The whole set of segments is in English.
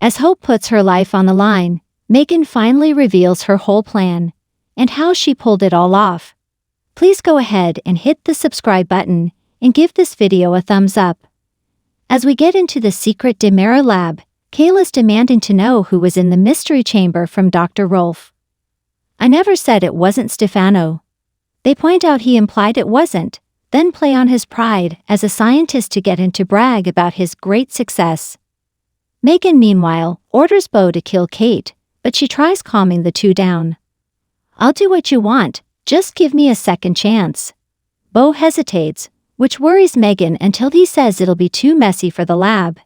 As Hope puts her life on the line, Megan finally reveals her whole plan and how she pulled it all off. Please go ahead and hit the subscribe button and give this video a thumbs up. As we get into the secret Demera lab, Kayla's demanding to know who was in the mystery chamber from Dr. Rolfe. I never said it wasn't Stefano. They point out he implied it wasn't, then play on his pride as a scientist to get him to brag about his great success. Megan, meanwhile, orders Bo to kill Kate, but she tries calming the two down. I'll do what you want, just give me a second chance. Bo hesitates, which worries Megan until he says it'll be too messy for the lab.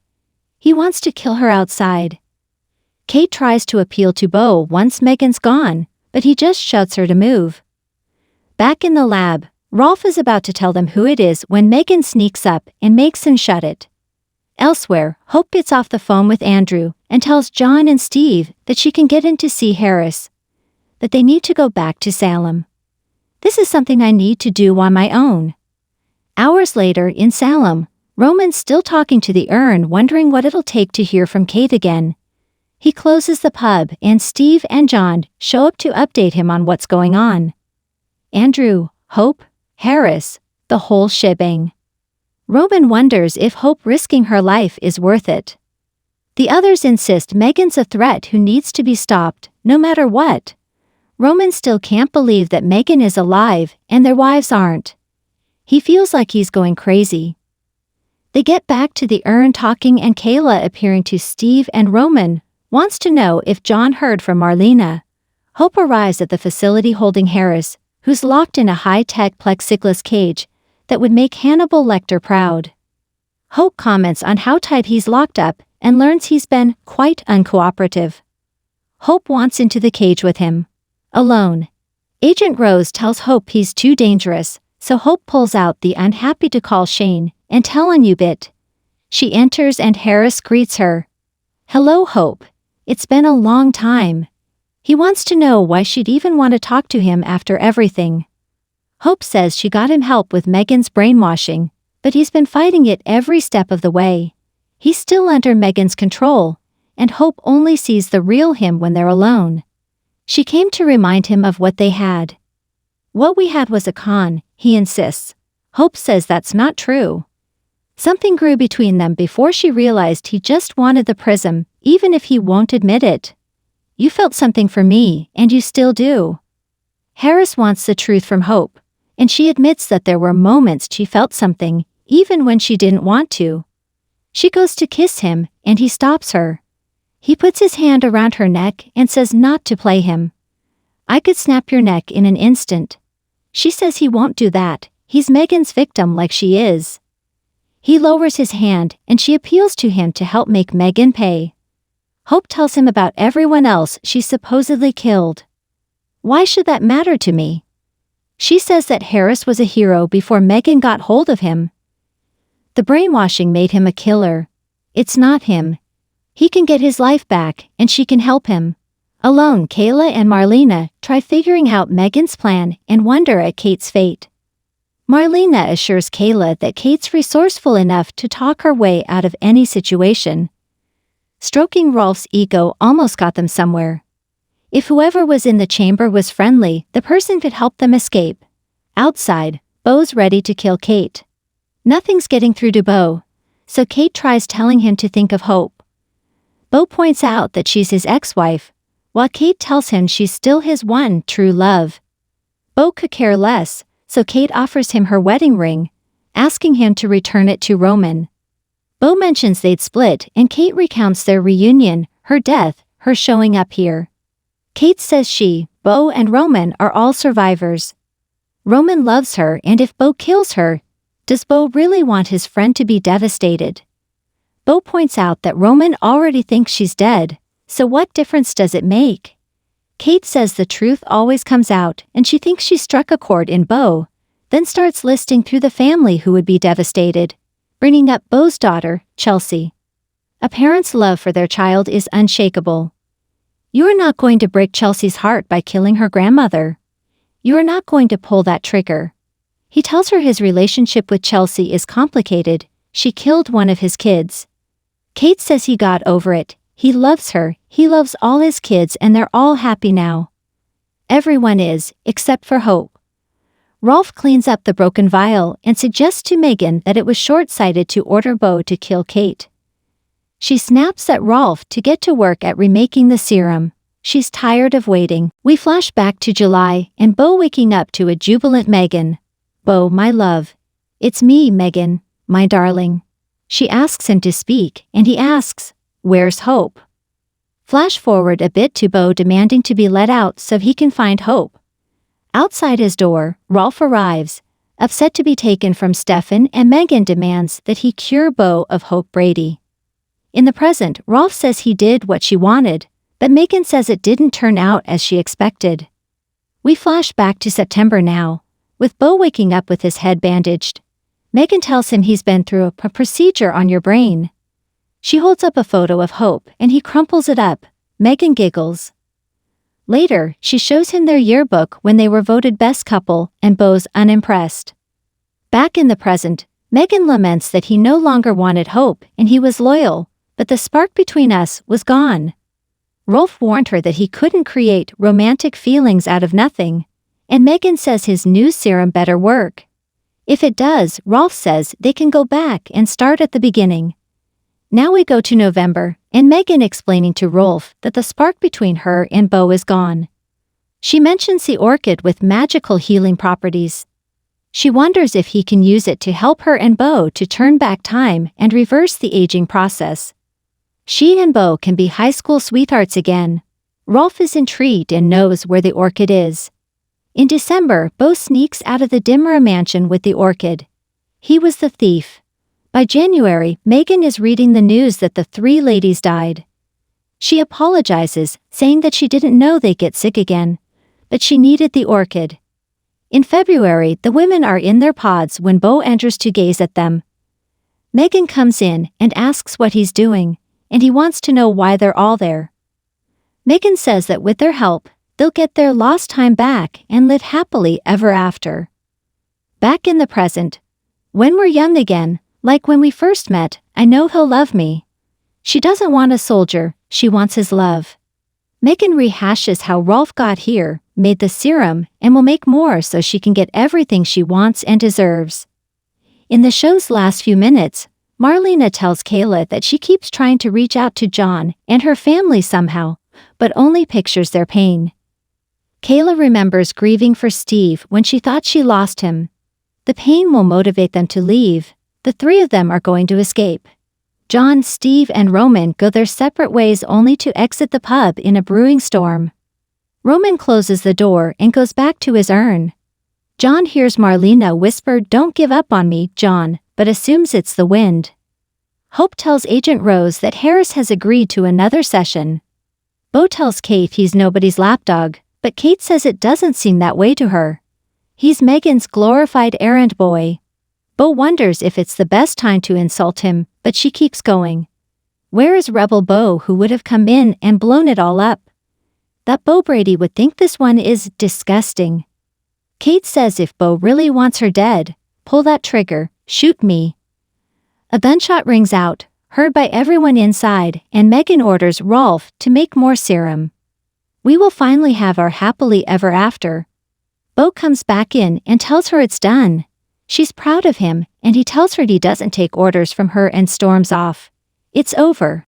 He wants to kill her outside. Kate tries to appeal to Bo once Megan's gone, but he just shouts her to move. Back in the lab, Rolfe is about to tell them who it is when Megan sneaks up and makes him shut it. Elsewhere, Hope gets off the phone with Andrew and tells John and Steve that she can get in to see Harris, but they need to go back to Salem. This is something I need to do on my own. Hours later in Salem, Roman's still talking to the urn, wondering what it'll take to hear from Kate again. He closes the pub and Steve and John show up to update him on what's going on. Andrew, Hope, Harris, the whole shebang. Roman wonders if Hope risking her life is worth it. The others insist Megan's a threat who needs to be stopped, no matter what. Roman still can't believe that Megan is alive and their wives aren't. He feels like he's going crazy. They get back to the urn talking and Kayla, appearing to Steve and Roman, wants to know if John heard from Marlena. Hope arrives at the facility holding Harris, who's locked in a high-tech plexiglass cage that would make Hannibal Lecter proud. Hope comments on how tight he's locked up and learns he's been quite uncooperative. Hope wants into the cage with him. Alone. Agent Rose tells Hope he's too dangerous, so Hope pulls out the unhappy to call Shane and tell on you bit. She enters and Harris greets her. Hello, Hope. It's been a long time. He wants to know why she'd even want to talk to him after everything. Hope says she got him help with Megan's brainwashing, but he's been fighting it every step of the way. He's still under Megan's control, and Hope only sees the real him when they're alone. She came to remind him of what they had. What we had was a con, he insists. Hope says that's not true. Something grew between them before she realized he just wanted the prism, even if he won't admit it. You felt something for me, and you still do. Harris wants the truth from Hope, and she admits that there were moments she felt something, even when she didn't want to. She goes to kiss him, and he stops her. He puts his hand around her neck and says not to play him. I could snap your neck in an instant. She says he won't do that, he's Megan's victim like she is. He lowers his hand and she appeals to him to help make Megan pay. Hope tells him about everyone else she supposedly killed. Why should that matter to me? She says that Harris was a hero before Megan got hold of him. The brainwashing made him a killer. It's not him. He can get his life back and she can help him. Alone, Kayla and Marlena try figuring out Megan's plan and wonder at Kate's fate. Marlena assures Kayla that Kate's resourceful enough to talk her way out of any situation. Stroking Rolfe's ego almost got them somewhere. If whoever was in the chamber was friendly, the person could help them escape. Outside, Bo's ready to kill Kate. Nothing's getting through to Bo, so Kate tries telling him to think of Hope. Bo points out that she's his ex-wife, while Kate tells him she's still his one true love. Bo could care less, so Kate offers him her wedding ring, asking him to return it to Roman. Bo mentions they'd split and Kate recounts their reunion, her death, her showing up here. Kate says she, Bo and Roman are all survivors. Roman loves her, and if Bo kills her, does Bo really want his friend to be devastated? Bo points out that Roman already thinks she's dead, so what difference does it make? Kate says the truth always comes out and she thinks she struck a chord in Bo, then starts listing through the family who would be devastated, bringing up Bo's daughter, Chelsea. A parent's love for their child is unshakable. You are not going to break Chelsea's heart by killing her grandmother. You are not going to pull that trigger. He tells her his relationship with Chelsea is complicated. She killed one of his kids. Kate says he got over it, He loves her, he loves all his kids, and they're all happy now. Everyone is, except for Hope. Rolf cleans up the broken vial and suggests to Megan that it was short-sighted to order Bo to kill Kate. She snaps at Rolf to get to work at remaking the serum. She's tired of waiting. We flash back to July and Bo waking up to a jubilant Megan. "Bo, my love. It's me, Megan, my darling." She asks him to speak, and he asks, "Where's Hope?" Flash forward a bit to Bo demanding to be let out so he can find Hope. Outside his door, Rolf arrives, upset to be taken from Stefan, and Megan demands that he cure Bo of Hope Brady. In the present, Rolf says he did what she wanted, but Megan says it didn't turn out as she expected. We flash back to September now, with Bo waking up with his head bandaged. Megan tells him he's been through a procedure on your brain. She holds up a photo of Hope and he crumples it up. Megan giggles. Later, she shows him their yearbook when they were voted best couple, and Bo's unimpressed. Back in the present, Megan laments that he no longer wanted Hope and he was loyal, but the spark between us was gone. Rolf warned her that he couldn't create romantic feelings out of nothing, and Megan says his new serum better work. If it does, Rolf says they can go back and start at the beginning. Now we go to November, and Megan explaining to Rolf that the spark between her and Bo is gone. She mentions the orchid with magical healing properties. She wonders if he can use it to help her and Bo to turn back time and reverse the aging process. She and Bo can be high school sweethearts again. Rolf is intrigued and knows where the orchid is. In December, Bo sneaks out of the Dimra mansion with the orchid. He was the thief. By January, Megan is reading the news that the 3 ladies died. She apologizes, saying that she didn't know they'd get sick again, but she needed the orchid. In February, the women are in their pods when Bo enters to gaze at them. Megan comes in and asks what he's doing, and he wants to know why they're all there. Megan says that with their help, they'll get their lost time back and live happily ever after. Back in the present, when we're young again, like when we first met, I know he'll love me. She doesn't want a soldier, she wants his love. Megan rehashes how Rolf got here, made the serum, and will make more so she can get everything she wants and deserves. In the show's last few minutes, Marlena tells Kayla that she keeps trying to reach out to John and her family somehow, but only pictures their pain. Kayla remembers grieving for Steve when she thought she lost him. The pain will motivate them to leave. The 3 of them are going to escape. John, Steve, and Roman go their separate ways only to exit the pub in a brewing storm. Roman closes the door and goes back to his urn. John hears Marlena whisper, "Don't give up on me, John," but assumes it's the wind. Hope tells Agent Rose that Harris has agreed to another session. Bo tells Kate he's nobody's lapdog, but Kate says it doesn't seem that way to her. He's Megan's glorified errand boy. Bo wonders if it's the best time to insult him, but she keeps going. Where is Rebel Bo, who would have come in and blown it all up? That Bo Brady would think this one is disgusting. Kate says if Bo really wants her dead, pull that trigger, shoot me. A gunshot rings out, heard by everyone inside, and Megan orders Rolf to make more serum. We will finally have our happily ever after. Bo comes back in and tells her it's done. She's proud of him, and he tells her he doesn't take orders from her and storms off. It's over.